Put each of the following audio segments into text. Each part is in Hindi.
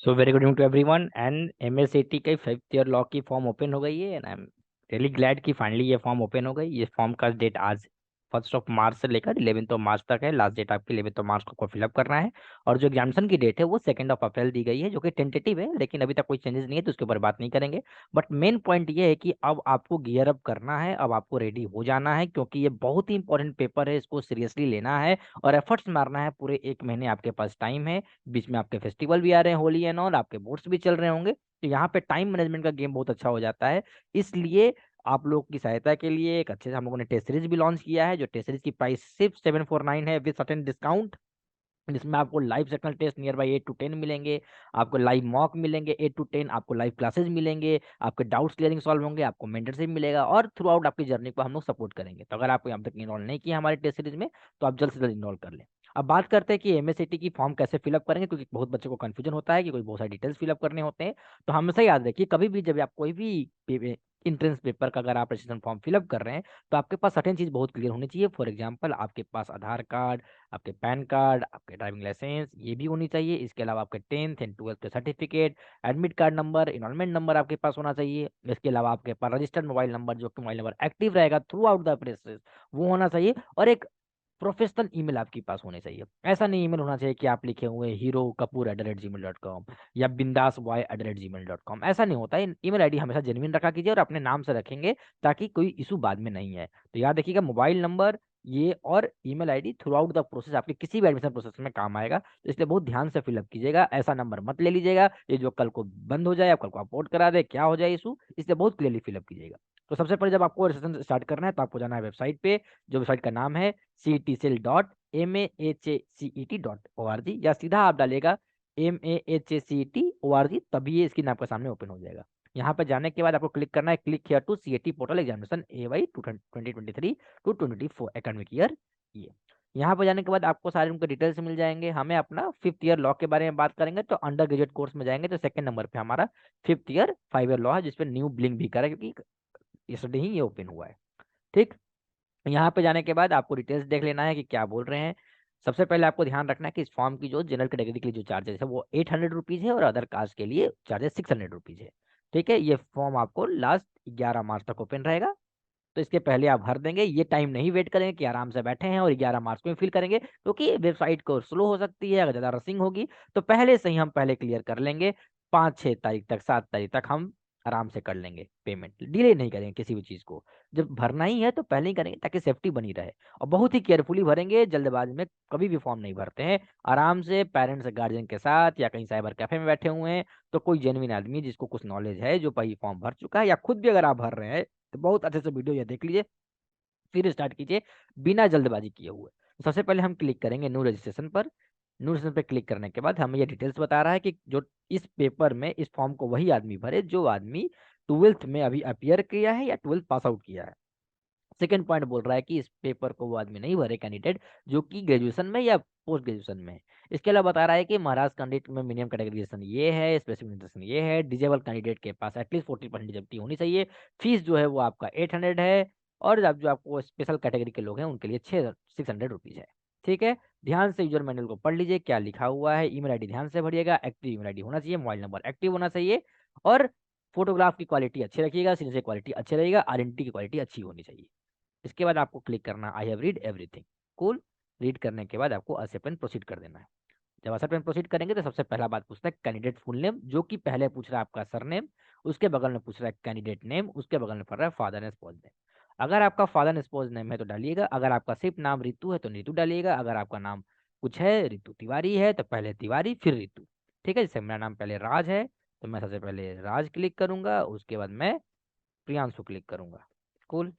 So very good evening to everyone and MSAT के 5th ईयर लॉ की फॉर्म ओपन हो गई है and I am really glad कि फाइनली ये फॉर्म ओपन हो गई। ये फॉर्म का डेट आज 1 मार्च से लेकर 11 मार्च तक है। लास्ट डेट आपकी 11 मार्च को फिलअप करना है। और जो एग्जामिनेशन की डेट है वो 2 अप्रैल दी गई है, जो कि टेंटेटिव है, लेकिन अभी तक कोई चेंजेस नहीं है, तो उसके ऊपर बात नहीं करेंगे। बट मेन पॉइंट ये है कि अब आपको गियर अप करना है, अब आपको रेडी हो जाना है, क्योंकि ये बहुत ही इंपॉर्टेंट पेपर है, इसको सीरियसली लेना है और एफर्ट्स मारना है। पूरे 1 महीने आपके पास टाइम है। बीच में आपके फेस्टिवल भी आ रहे हैं, होली एंड ऑल, आपके बोर्ड्स भी चल रहे होंगे, तो यहाँ पे टाइम मैनेजमेंट का गेम बहुत अच्छा हो जाता है। इसलिए आप लोग की सहायता के लिए एक अच्छे से हम लोगों ने टेस्ट सीरीज भी लॉन्च किया है, जो टेस्ट सीरीज की प्राइस सिर्फ 749 है विद सर्टेन डिस्काउंट, जिसमें आपको live sectional test nearby 8 to 10 मिलेंगे, आपको लाइव मॉक मिलेंगे 8 to 10, आपको लाइव क्लासेस मिलेंगे, आपके डाउट्स क्लियरिंग सॉल्व होंगे, आपको मेंटरशिप मिलेगा और थ्रू आउट आपकी जर्नी को हम लोग सपोर्ट करेंगे। तो अगर आपको यहाँ तक इनरोल नहीं किया हमारे टेस्ट सीरीज में, तो आप जल्द से जल्द इनरोल कर लें। अब बात करते हैं कि एमएससीटी की फॉर्म कैसे फिलअप करेंगे, क्योंकि बहुत बच्चों को कंफ्यूजन होता है कि कोई बहुत सारे डिटेल्स फिलअप करने होते हैं। तो हमेशा याद रखिए, कभी भी जब आप कोई भी इंट्रेंस पेपर का अगर आप रजिस्ट्रेशन फॉर्म फिलअप कर रहे हैं, तो आपके पास सर्टेन चीज बहुत क्लियर होनी चाहिए। फॉर एग्जाम्पल, आपके पास आधार कार्ड, आपके पैन कार्ड, आपके ड्राइविंग लाइसेंस, ये भी होनी चाहिए। इसके अलावा आपके 10th एंड 12th के certificate, admit card number, enrolment number आपके पास होना चाहिए। इसके अलावा आपके पास रजिस्टर्ड मोबाइल नंबर, जो कि मोबाइल नंबर एक्टिव रहेगा थ्रू आउट द प्रोसेस, वो होना चाहिए। और एक प्रोफेशनल ईमेल आपके पास होने चाहिए। ऐसा नहीं ईमेल होना चाहिए कि आप लिखे हुए हीरो कपूर@gmail.com या बिंदासवाई@gmail.com। ऐसा नहीं होता है। ईमेल आईडी हमेशा जेन्युइन रखा कीजिए और अपने नाम से रखेंगे, ताकि कोई इशू बाद में नहीं है। तो याद रखिएगा, मोबाइल नंबर ये और email ID through out the process आपके किसी भी एडमिशन प्रोसेस में काम आएगा, तो इसलिए बहुत ध्यान से फिलअप कीजिएगा। ऐसा नंबर मत ले लीजिएगा ये जो कल को बंद हो जाए या कल को अपोर्ट करा दे, क्या हो जाए इशू, इसलिए बहुत क्लियरली फिलअप कीजिएगा। तो सबसे पहले जब आपको रजिस्ट्रेशन स्टार्ट करना है, तो आपको जाना है वेबसाइट पे, जो वेबसाइट का नाम है cetcell.mahacet.org, या सीधा आप डालेगा mahacet.org, तभी ये स्क्रीन आपके सामने ओपन हो जाएगा। यहाँ पे जाने के बाद आपको क्लिक करना है, click here to CAT portal examination AY 2023 to 2024 academic year. ये यहाँ पे जाने के बाद आपको सारे उनके डिटेल्स मिल जाएंगे। हमें अपना 5th ईयर लॉ के बारे में बात करेंगे, तो अंडर ग्रेजुएट कोर्स में जाएंगे, तो सेकंड नंबर पे हमारा 5th ईयर 5 ईयर लॉ है, जिसपे न्यू ब्लिंक भी करा है, क्योंकि yesterday ही ये ओपन हुआ है। ठीक। यहाँ पे जाने के बाद आपको डिटेल्स देख लेना है कि क्या बोल रहे हैं। सबसे पहले आपको ध्यान रखना है कि इस फॉर्म की जो जनरल कैटेगरी के लिए जो चार्जेस है वो 800 रुपीज है, और अदर कास्ट के लिए चार्जेस 600 रुपीज है। ठीक है। ये फॉर्म आपको लास्ट 11 मार्च तक ओपन रहेगा, तो इसके पहले आप भर देंगे। ये टाइम नहीं वेट करेंगे कि आराम से बैठे हैं और 11 मार्च में फिल करेंगे, क्योंकि वेबसाइट को स्लो हो सकती है, अगर ज़्यादा रसिंग होगी तो पहले से ही हम पहले क्लियर कर लेंगे। 5-6 तारीख तक, 7 तारीख तक हम आराम से कर लेंगे पेमेंट, डिले नहीं करेंगे किसी भी चीज़ को। जब भरना ही है तो पहले ही करेंगे, ताकि सेफ्टी बनी रहे। और बहुत ही केयरफुली भरेंगे, जल्दबाजी में कभी भी फॉर्म नहीं भरते हैं। आराम से पेरेंट्स गार्जियन के साथ या कहीं साइबर कैफे में बैठे हुए हैं, तो कोई जेन्युइन आदमी जिसको कुछ नॉलेज है, जो पहले फॉर्म भर चुका है, या खुद भी अगर आप भर रहे हैं, तो बहुत अच्छे से वीडियो ये देख लीजिए, फिर स्टार्ट कीजिए बिना जल्दबाजी किए हुए। तो सबसे पहले हम क्लिक करेंगे न्यू रजिस्ट्रेशन पर। न्यू रजिस्ट्रेशन पर क्लिक करने के बाद हमें ये डिटेल्स बता रहा है कि जो इस पेपर में इस फॉर्म को वही आदमी भरे जो आदमी 12th में अभी अपियर किया है या 12th पास आउट किया है। सेकंड पॉइंट बोल रहा है कि इस पेपर को वो आदमी नहीं भरे कैंडिडेट जो कि ग्रेजुएशन में या पोस्ट ग्रेजुएशन में है। इसके अलावा बता रहा है कि महाराष्ट्र कैंडिडेट में मिनिमम कैटेगराइजेशन ये है, स्पेसिफिक न्यूट्रिशन ये है, डिजेबल कैंडिडेट के पास एटलीस्ट 40% डिजेबिलिटी होनी चाहिए। फीस जो है वो आपका 800 है, और अब जो आपको स्पेशल कैटेगरी के लोग हैं उनके लिए 600 रुपीज है। ठीक है। ध्यान से यूजर मैनुअल को पढ़ लीजिए क्या लिखा हुआ है। ईमेल आईडी ध्यान से भरिएगा, एक्टिव ईमेल आईडी होना चाहिए, मोबाइल नंबर एक्टिव होना चाहिए, और फोटोग्राफ की क्वालिटी अच्छी रखिएगा, सिग्नेचर क्वालिटी अच्छी रहेगा, आइडेंटिटी की क्वालिटी अच्छी होनी चाहिए। इसके बाद आपको क्लिक करना I have read everything. Cool. Read करने के बाद आपको एक्सेप्ट प्रोसीड कर देना है। जब एक्सेप्ट प्रोसीड करेंगे तो सबसे पहला बात पूछता है कैंडिडेट फुल नेम, जो कि पहले पूछ रहा है आपका सरनेम, उसके बगल में पूछ रहा है कैंडिडेट नेम, उसके बगल में पढ़ रहा है फादर एंड स्पोज नेम। अगर आपका फादर एंड स्पोज नेम है तो डालिएगा, अगर आपका सिर्फ नाम रितु है तो रितु डालिएगा, अगर आपका नाम कुछ है रितु तिवारी है तो पहले तिवारी फिर रितु। ठीक है। जैसे मेरा नाम पहले राज है, तो मैं सबसे पहले राज क्लिक करूंगा, उसके बाद मैं प्रियांशु क्लिक करूंगा। कूल।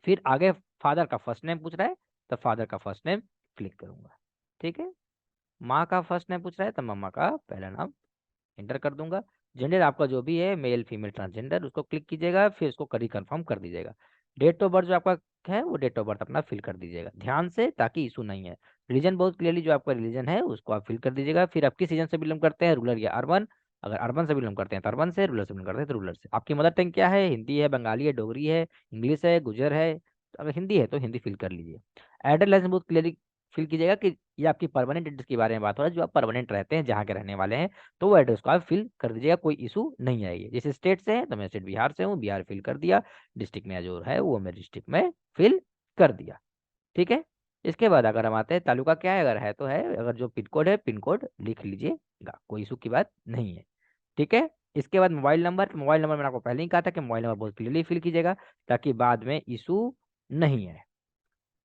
फिर आगे फादर का फर्स्ट नेम पूछ रहा है, तो फादर का फर्स्ट नेम क्लिक करूंगा। ठीक है। माँ का फर्स्ट नेम पूछ रहा है, तो मम्मा का पहला नाम एंटर कर दूंगा। जेंडर आपका जो भी है, मेल फीमेल ट्रांसजेंडर, उसको क्लिक कीजिएगा, फिर उसको करी कंफर्म कर दीजिएगा। डेट ऑफ बर्थ जो आपका है वो डेट ऑफ बर्थ अपना फिल कर दीजिएगा ध्यान से, ताकि इशू नहीं है। रिलीजन बहुत क्लियरली जो आपका रिलीजन है उसको आप फिल कर दीजिएगा। फिर आप किस रीजन से बिलोंग करते हैं, रूरल या अर्बन। अगर अर्बन से बिलोंग करते हैं तो अर्बन से, रूरल से बिलोंग करते हैं तो रूरल से। आपकी मदर टंग क्या है, हिंदी है, बंगाली है, डोगरी है, इंग्लिश है, गुजर है। तो अगर हिंदी है तो हिंदी फिल कर लीजिए। एड्रेस लाइसेंस बहुत क्लियरली फिल कीजिएगा कि ये आपकी परमानेंट एड्रेस के बारे में बात हो रहा है, जो आप परमानेंट रहते हैं, जहाँ के रहने वाले हैं, तो वो एड्रेस को आप फिल कर दीजिएगा, कोई इशू नहीं आएगी। जैसे स्टेट से है तो मैं स्टेट बिहार से हूँ, बिहार फिल कर दिया। डिस्ट्रिक्ट में जो है वो मैं डिस्ट्रिक्ट में फिल कर दिया। ठीक है। इसके बाद अगर हम आते हैं तालुका क्या है, अगर है तो है, अगर जो पिन कोड है पिन कोड लिख लीजिएगा, कोई इशू की बात नहीं है। ठीक है। इसके बाद मोबाइल नंबर, मोबाइल नंबर मैंने आपको पहले ही कहा था कि मोबाइल नंबर बहुत क्लियरली फिल कीजिएगा, ताकि बाद में इशू नहीं है।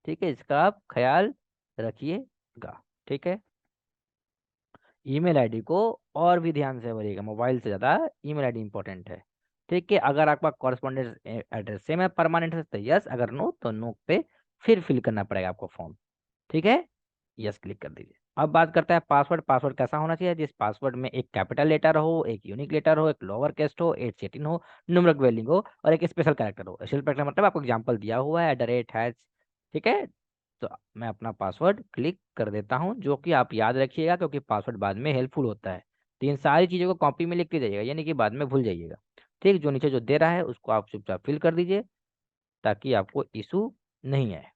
ठीक है, इसका आप ख्याल रखिएगा। ठीक है। ईमेल आईडी को और भी ध्यान से भरिएगा, मोबाइल से ज़्यादा ईमेल आईडी इंपॉर्टेंट है। ठीक है। अगर आपका कॉरेस्पॉन्डेंस एड्रेस सेम है परमानेंट है तो यस, अगर नो तो नो पे फिर फिल करना पड़ेगा आपको फॉर्म। ठीक है। यस क्लिक कर दीजिए। अब बात करते हैं पासवर्ड। पासवर्ड कैसा होना चाहिए, जिस पासवर्ड में एक कैपिटल लेटर हो, एक यूनिक लेटर हो, एक लोअर केस्ट हो, 8 हो, न्यूमेरिक वेलिंग हो, और एक स्पेशल कैरेक्टर हो। स्पेशल कैरेक्टर मतलब आपको एग्जांपल दिया हुआ है @ हैश। ठीक है। तो मैं अपना पासवर्ड क्लिक कर देता हूं, जो कि आप याद रखिएगा, क्योंकि पासवर्ड बाद में हेल्पफुल होता है। तो इन सारी चीज़ों को कॉपी में लिख के जाइएगा, यानी कि बाद में भूल जाइएगा। ठीक, जो नीचे जो दे रहा है उसको आप चुपचाप फिल कर दीजिए, ताकि आपको इशू नहीं आए।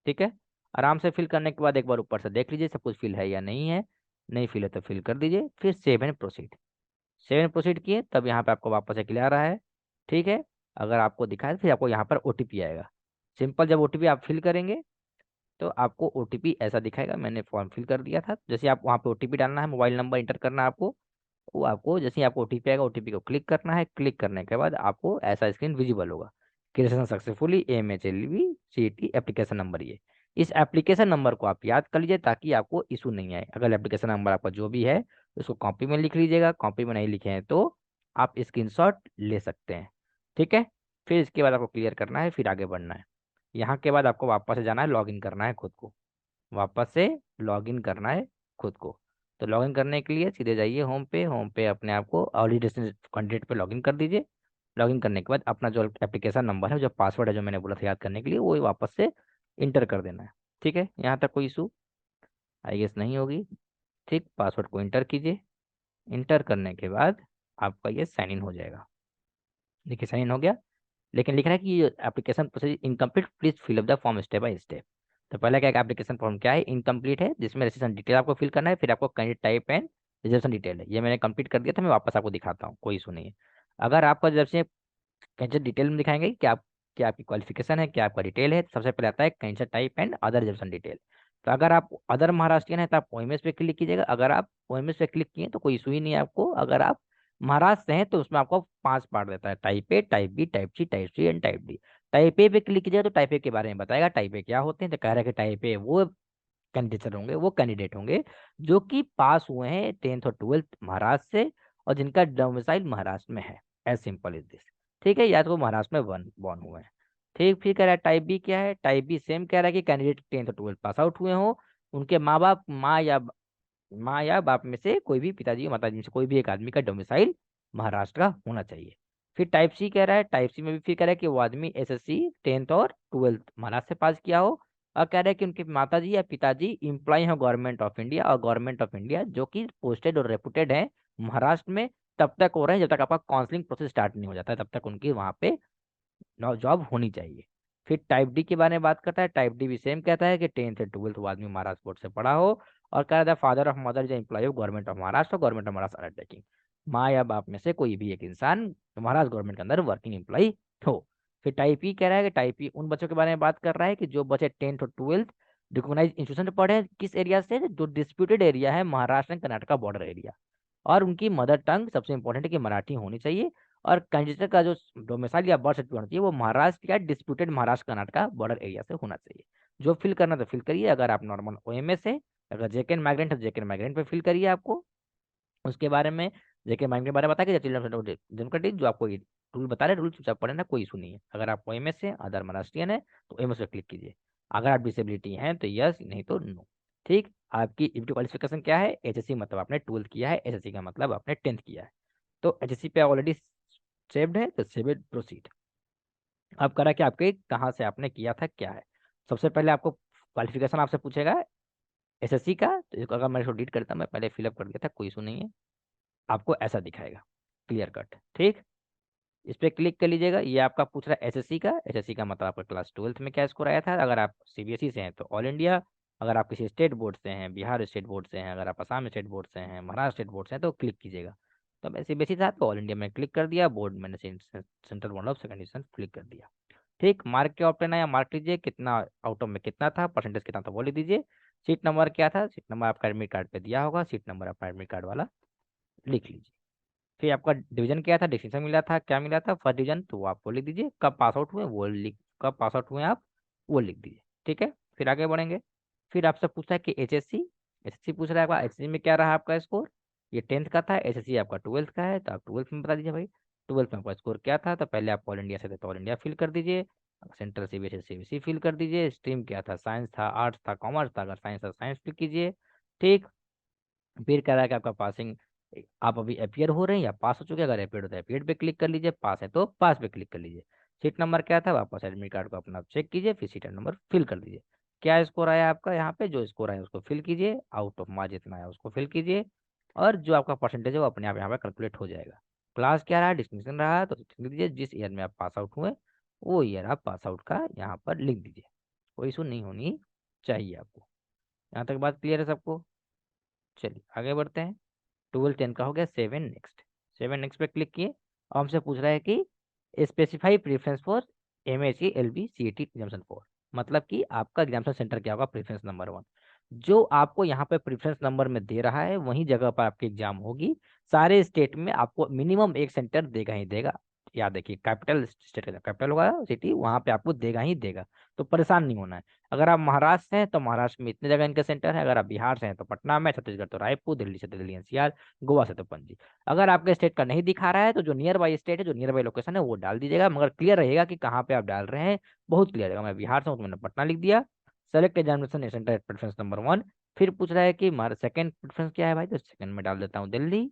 ठीक है। आराम से फिल करने के बाद एक बार ऊपर से देख लीजिए सब कुछ फिल है या नहीं है। नहीं फिल है तो फिल कर दीजिए, फिर save and proceed. Save and proceed किए तब यहाँ पे आपको वापस एक आ रहा है। ठीक है। अगर आपको दिखाए फिर आपको यहाँ पर ओटीपी आएगा। सिंपल, जब ओटीपी आप फिल करेंगे तो आपको ओटीपी ऐसा दिखाएगा। मैंने फॉर्म फिल कर दिया था, जैसे आप वहाँ पे ओटीपी डालना है, मोबाइल नंबर इंटर करना है आपको, वो आपको जैसे ही आपको ओटीपी आएगा, ओटीपी को क्लिक करना है। क्लिक करने के बाद आपको ऐसा स्क्रीन विजिबल होगा, creation successfully AMHLV CET application number. ये इस एप्लीकेशन नंबर को आप याद कर लीजिए, ताकि आपको इशू नहीं आए। अगर एप्लीकेशन नंबर आपका जो भी है उसको कॉपी में लिख लीजिएगा, कॉपी में नहीं लिखे हैं तो आप स्क्रीनशॉट ले सकते हैं। ठीक है। फिर इसके बाद आपको क्लियर करना है, फिर आगे बढ़ना है। यहाँ के बाद आपको वापस से जाना है, लॉगिन करना है खुद को, वापस से लॉगिन करना है खुद को। तो लॉगिन करने के लिए सीधे जाइए होम पे, होम पे अपने आप को ऑलरेडी कैंडिडेट पे लॉगिन कर दीजिए। लॉगिन करने के बाद अपना जो एप्लीकेशन नंबर है, जो पासवर्ड है जो मैंने बोला था याद करने के लिए, वो वापस से इंटर कर देना है। ठीक है। यहाँ तक कोई इशू आई गेस नहीं होगी। ठीक, पासवर्ड को इंटर कीजिए। इंटर करने के बाद आपका ये साइन इन हो जाएगा। देखिए साइन इन हो गया, लेकिन लिख रहा है कि application process incomplete, please fill up the form step by step. तो पहले क्या एप्लीकेशन फॉर्म क्या है, इनकम्प्लीट है, जिसमें रजिस्ट्रेशन डिटेल आपको फिल करना है, फिर आपको candidate type and reservation detail है। ये मैंने कंप्लीट कर दिया था, मैं वापस आपको दिखाता हूँ, कोई इशू नहीं है। अगर आपका जब से कैंडिडेट डिटेल में दिखाएंगे कि आप क्या आपकी क्वालिफिकेशन है, क्या आपका डिटेल है, तो सबसे पहले आता है candidate type and other reservation detail. तो अगर आप अदर महाराष्ट्रियन है तो आप ओएमएस पे क्लिक कीजिएगा। अगर आप ओएमएस पे क्लिक किए तो कोई इशू ही नहीं है आपको। अगर आप महाराष्ट्र से हैं तो उसमें आपको 5 पार्ट देता है, type A, type B, type C and type D. Type A पे क्लिक कीजिएगा तो टाइप ए के बारे में बताएगा, टाइप ए क्या होते हैं। तो कह रहा है कि टाइप ए वो कैंडिडेट होंगे जो कि पास हुए हैं 10th और 12th महाराष्ट्र से, और जिनका डोमिसाइल महाराष्ट्र में है। As simple is this. ठीक है, या तो वो महाराष्ट्र में बॉर्न हुए हैं। ठीक, फिर कह रहा है टाइप बी क्या है। टाइप बी सेम कह रहा है कि कैंडिडेट 10th और 12th पास आउट हुए हो, उनके माँ या बाप में से कोई भी, पिताजी या माताजी में से कोई भी एक आदमी का डोमिसाइल महाराष्ट्र का होना चाहिए। फिर टाइप सी कह रहा है, टाइप सी में भी फिर कह रहा है कि वो आदमी SSC 10th और 12th महाराष्ट्र से पास किया हो, और कह रहे हैं कि उनके माताजी या पिताजी इम्प्लॉय हो गवर्नमेंट ऑफ इंडिया, और गवर्नमेंट ऑफ इंडिया जो कि पोस्टेड और रेपुटेड है महाराष्ट्र में, तब तक हो रहे हैं जब तक आपका काउंसलिंग प्रोसेस स्टार्ट नहीं हो जाता है, तब तक उनकी वहाँ पे जॉब होनी चाहिए। फिर टाइप डी के बारे में बात करता है। टाइप डी भी सेम कहता है कि 10th से 12th वो आदमी महाराष्ट्र बोर्ड से पढ़ा हो, और कह रहा था फादर ऑफ मदर जो employ of government of Maharashtra, government of Maharashtra undertaking, माँ या बाप में से कोई भी एक इंसान महाराष्ट्र गवर्नमेंट के अंदर वर्किंग एम्प्लॉय हो। फिर टाइप ई कह रहा है कि टाइप ई उन बच्चों के बारे में बात कर रहा है कि जो बच्चे 10th और 12th रिकॉग्नाइज इंस्टीट्यूशन से पढ़े हैं, किस एरिया से, जो डिस्प्यूटेड एरिया है Maharashtra and Karnataka border area, और उनकी मदर टंग सबसे इंपॉर्टेंट है कि मराठी होनी चाहिए, और कैंडिडेट का जो डोमिसाइल या बर्थ सर्टिफिकेट होना चाहिए वो महाराष्ट्र या disputed Maharashtra Karnataka border area से होना चाहिए। जो फिल करना तो फिल करिए। अगर आप नॉर्मल OMS है, अगर जेके माइग्रेंट है, जेके माइग्रेंट पे फिल करिए। आपको उसके बारे में, जेके माइग्रेंट के बारे में बता के चिल्ड्रन डेमोक्रेटिक जो आपको रूल बता रहे, रूल चुपचाप पढ़े ना, कोई इशू नहीं है। अगर आप OMS है, अदर महाराष्ट्रियन है, तो OMS पे क्लिक कीजिए। अगर आप डिसेबिलिटी हैं तो यस, नहीं तो नो। ठीक, आपकी क्वालिफिकेशन क्या है, HSC मतलब आपने 12th किया है, SSC का मतलब आपने 10th किया है। तो HSC पे ऑलरेडी सेव्ड है, तो सेव इट प्रोसीड। अब करा कि आपके कहाँ से आपने किया था, क्या है। सबसे पहले आपको क्वालिफिकेशन आपसे पूछेगा SSC का, तो इसको अगर मैं इसको डिलीट करता, मैं पहले फिलअप कर दिया था, कोई इशू नहीं है। आपको ऐसा दिखाएगा क्लियर कट। ठीक, इस पर क्लिक कर लीजिएगा। ये आपका पूछ रहा है SSC का। SSC का मतलब आपका क्लास 12th में क्या स्कोर आया था। अगर आप CBSE से हैं तो ऑल इंडिया, अगर आप किसी स्टेट बोर्ड से हैं, बिहार स्टेट बोर्ड से हैं, अगर आप असम स्टेट बोर्ड से हैं, महाराष्ट्र स्टेट बोर्ड से हैं, तो क्लिक कीजिएगा। तो ऐसे बेसिस आपको ऑल इंडिया में क्लिक कर दिया, बोर्ड मैंने central board of secondary click कर दिया। ठीक, मार्क क्या ऑप्शन आया, मार्क लीजिए कितना आउट ऑफ में कितना था, परसेंटेज कितना था वो लिख दीजिए। सीट नंबर क्या था, सीट नंबर आपका एडमिट कार्ड पे दिया होगा, सीट नंबर आपका एडमिट कार्ड वाला लिख लीजिए। फिर आपका डिवीजन क्या था, डिस्टिंक्शन मिला था, क्या मिला था, फर्स्ट डिवीजन, तो वो आपको लिख दीजिए। कब पास आउट हुए वो लिख, कब पास आउट हुए आप वो लिख दीजिए। ठीक है, फिर आगे बढ़ेंगे। फिर आपसे पूछता है कि एचएससी, एचएससी पूछ रहा है आपका, एचएससी में क्या रहा आपका स्कोर। ये 10th का था, एचएससी आपका 12th का है, तो आप 12th में बता दीजिए भाई 12th में आपका स्कोर क्या था। तो पहले आप ऑल इंडिया से थे तो ऑल इंडिया फिल कर दीजिए, सेंट्रल सीबीएसई सीबीएसई फिल कर दीजिए, स्ट्रीम क्या था, साइंस था, आर्ट्स था, कॉमर्स था, अगर साइंस था साइंस फिल कीजिए। ठीक, फिर कह रहा है कि आपका पासिंग, आप अभी अपियर हो रहे हैं या पास हो चुके हैं, अगर अपियर हो तो अपियर पे क्लिक कर लीजिए, पास है तो पास पे क्लिक कर लीजिए। सीट नंबर क्या था, वापस एडमिट कार्ड को अपना चेक कीजिए, फिर सीट नंबर फिल कर दीजिए। क्या स्कोर आया आपका, यहाँ पे जो स्कोर आया उसको फिल कीजिए, आउट ऑफ मार्क्स जितना आया उसको फिल कीजिए, और जो आपका परसेंटेज है वो अपने आप यहाँ पे कैलकुलेट हो जाएगा। क्लास क्या रहा, डिस्टिंक्शन रहा तो लिख दीजिए, जिस ईयर में आप पास आउट हुए वो ईयर आप पास आउट का यहाँ पर लिख दीजिए। कोई इशू नहीं होनी चाहिए आपको। यहाँ तक बात क्लियर है सबको। चलिए आगे बढ़ते हैं। 12 10 का हो गया, 7 नेक्स्ट। 7 नेक्स्ट पे क्लिक किए और हमसे पूछ रहा है कि specify preference for MSc LB CET examination for, मतलब कि आपका एग्जामिनेशन सेंटर क्या होगा, प्रेफरेंस नंबर 1। जो आपको यहाँ पे प्रेफरेंस नंबर में दे रहा है वही जगह पर आपकी एग्जाम होगी। सारे स्टेट में आपको मिनिमम एक सेंटर देगा ही देगा। याद देखिए, कैपिटल स्टेट का कैपिटल होगा सिटी, वहां पे आपको देगा ही देगा। तो परेशान नहीं होना है। अगर आप महाराष्ट्र से हैं तो महाराष्ट्र में इतने जगह इनका सेंटर है, अगर आप बिहार से हैं तो पटना में, छत्तीसगढ़ तो रायपुर, दिल्ली से तो दिल्ली एनसीआर, गोवा से तो पणजी। अगर आपके स्टेट का नहीं दिखा रहा है तो जो नियर बाई स्टेट है, जो नियर बाई लोकेशन है वो डाल दीजिएगा, मगर क्लियर रहेगा कि कहाँ पे आप डाल रहे हैं। बहुत क्लियर रहेगा। मैं बिहार से हूँ तो मैंने पटना लिख दिया। Select examination centre preference number 1। फिर पूछ रहा है कि हमारा सेकंड प्रेफरेंस क्या है भाई, तो सेकंड में डाल देता हूँ दिल्ली।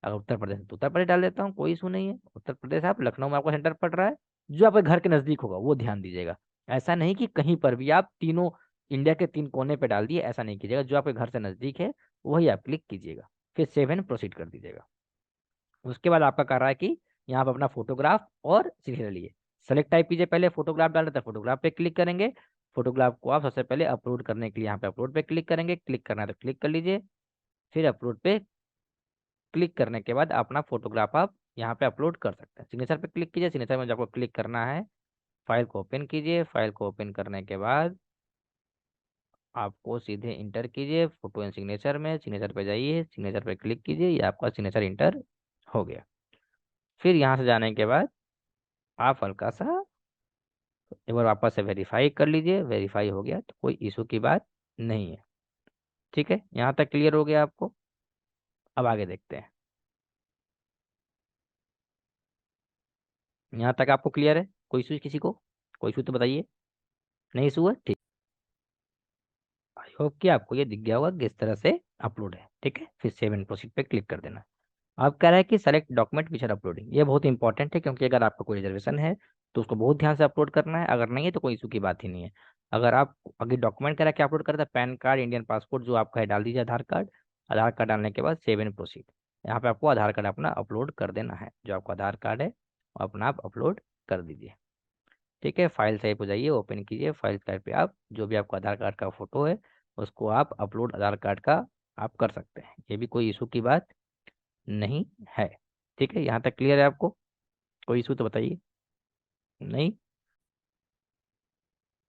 अगर उत्तर प्रदेश है तो उत्तर प्रदेश डाल देता हूँ, कोई इशू नहीं है। उत्तर प्रदेश आप लखनऊ में आपका सेंटर पड़ रहा है, जो आपके घर के नजदीक होगा वो ध्यान दीजिएगा। ऐसा नहीं कि कहीं पर भी आप तीनों इंडिया के 3 कोने पे डाल दिए, ऐसा नहीं कीजिएगा। जो आपके घर से नजदीक है वही आप क्लिक कीजिएगा, फिर 7 प्रोसीड कर दीजिएगा। उसके बाद आपका कर रहा है कि यहाँ पर अपना फोटोग्राफ और सिग्नेचर लिए सेलेक्ट टाइप कीजिए। पहले फोटोग्राफ डाल रहे थे, फोटोग्राफ पे क्लिक करेंगे। फोटोग्राफ को आप सबसे पहले अपलोड करने के लिए यहाँ पे अपलोड पे क्लिक करेंगे, क्लिक करना है तो क्लिक कर लीजिए। फिर अपलोड पे क्लिक करने के बाद अपना फोटोग्राफ आप यहाँ पे अपलोड कर सकते हैं। सिग्नेचर पे क्लिक कीजिए, सिग्नेचर में जो आपको क्लिक करना है, फाइल को ओपन कीजिए। फाइल को ओपन करने के बाद आपको सीधे इंटर कीजिए फोटो एंड सिग्नेचर में, सिग्नेचर पे जाइए, सिग्नेचर पे क्लिक कीजिए, ये आपका सिग्नेचर इंटर हो गया। फिर यहाँ से जाने के बाद आप हल्का सा एक बार वापस से वेरीफाई कर लीजिए, वेरीफाई हो गया तो कोई इशू की बात नहीं है। ठीक है, यहाँ तक क्लियर हो गया आपको। अब आगे देखते हैं। यहाँ तक आपको क्लियर है, कोई इशू किसी को, कोई इशू तो बताइए। नहीं इशू है, ठीक। आई होप कि आपको ये दिख गया होगा किस तरह से अपलोड है। ठीक है, फिर सेव एंड प्रोसीड पे क्लिक कर देना। अब कह रहा है कि select document which are uploading, ये बहुत इंपॉर्टेंट है, क्योंकि अगर आपका कोई रिजर्वेशन है तो उसको बहुत ध्यान से अपलोड करना है, अगर नहीं है तो कोई इशू की बात ही नहीं है। अगर आप अगर डॉक्यूमेंट कह रहा है कि अपलोड करता है, पैन कार्ड, इंडियन पासपोर्ट जो आपका है डाल दीजिए, आधार कार्ड। आधार कार्ड डालने के बाद सेव एंड प्रोसीड, यहाँ पे आपको आधार कार्ड अपना अपलोड कर देना है। जो आपका आधार कार्ड है वो अपना आप अपलोड कर दीजिए। ठीक है, फाइल टाइप हो जाइए, ओपन कीजिए, फाइल टाइप पे आप जो भी आपका आधार कार्ड का फोटो है उसको आप अपलोड आधार कार्ड का आप कर सकते हैं, ये भी कोई इशू की बात नहीं है। ठीक है, यहाँ तक क्लियर है आपको, कोई इशू तो बताइए। नहीं,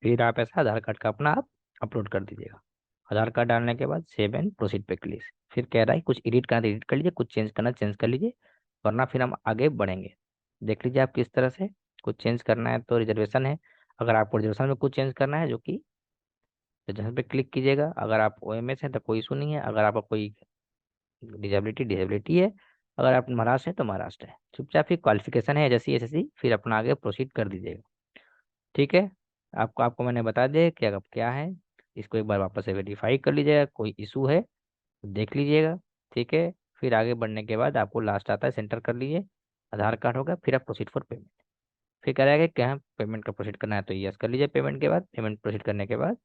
फिर आप ऐसा आधार कार्ड का अपना आप अपलोड कर दीजिएगा। आधार कार्ड डालने के बाद सेव एंड प्रोसीड पे क्लिक। फिर कह रहा है कुछ एडिट करना तो एडिट कर लीजिए, कुछ चेंज करना चेंज कर लीजिए, वरना फिर हम आगे बढ़ेंगे। देख लीजिए आप किस तरह से कुछ चेंज करना है, तो रिजर्वेशन है। अगर आपको रिजर्वेशन में कुछ चेंज करना है, जो कि रिजर्वेशन पे क्लिक कीजिएगा। अगर आप ओएमएस है तो कोई इशू नहीं है, अगर आपका कोई डिजेबिलिटी डिजेबिलिटी है, अगर आप महाराष्ट्र है तो महाराष्ट्र है। चुपचाप फिर क्वालिफिकेशन है जैसी एसएससी, फिर अपना आगे प्रोसीड कर दीजिएगा। ठीक है, आपको आपको मैंने बता दिया कि अब क्या है। इसको एक बार वापस से वेरीफाई कर लीजिएगा, कोई इशू है तो देख लीजिएगा। ठीक है, फिर आगे बढ़ने के बाद आपको लास्ट आता है सेंटर कर लीजिए, आधार कार्ड होगा, फिर आप प्रोसीड फॉर पेमेंट। फिर कह रहा है कि क्या पेमेंट का प्रोसीड करना है तो यस कर लीजिए। पेमेंट के बाद, पेमेंट प्रोसीड करने के बाद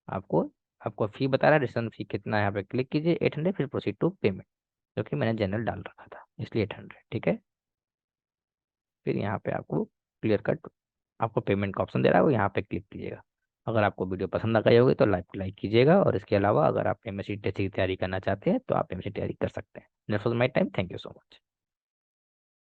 आपको आपको फी बता रहा है, रजिस्ट्रेशन फी कितना है, यहाँ पे क्लिक कीजिए 800, फिर प्रोसीड टू पेमेंट, जो कि मैंने जनरल डाल रखा था इसलिए 800। ठीक है, फिर यहाँ पे आपको क्लियर कट आपको पेमेंट का ऑप्शन दे रहा है, वो यहाँ पे क्लिक कीजिएगा। अगर आपको वीडियो पसंद आ गई होगी तो लाइक कीजिएगा, और इसके अलावा अगर आप एमएससी टेस्ट की तैयारी करना चाहते हैं तो आप एमएससी तैयारी कर सकते हैं। That's was my time, thank you so much.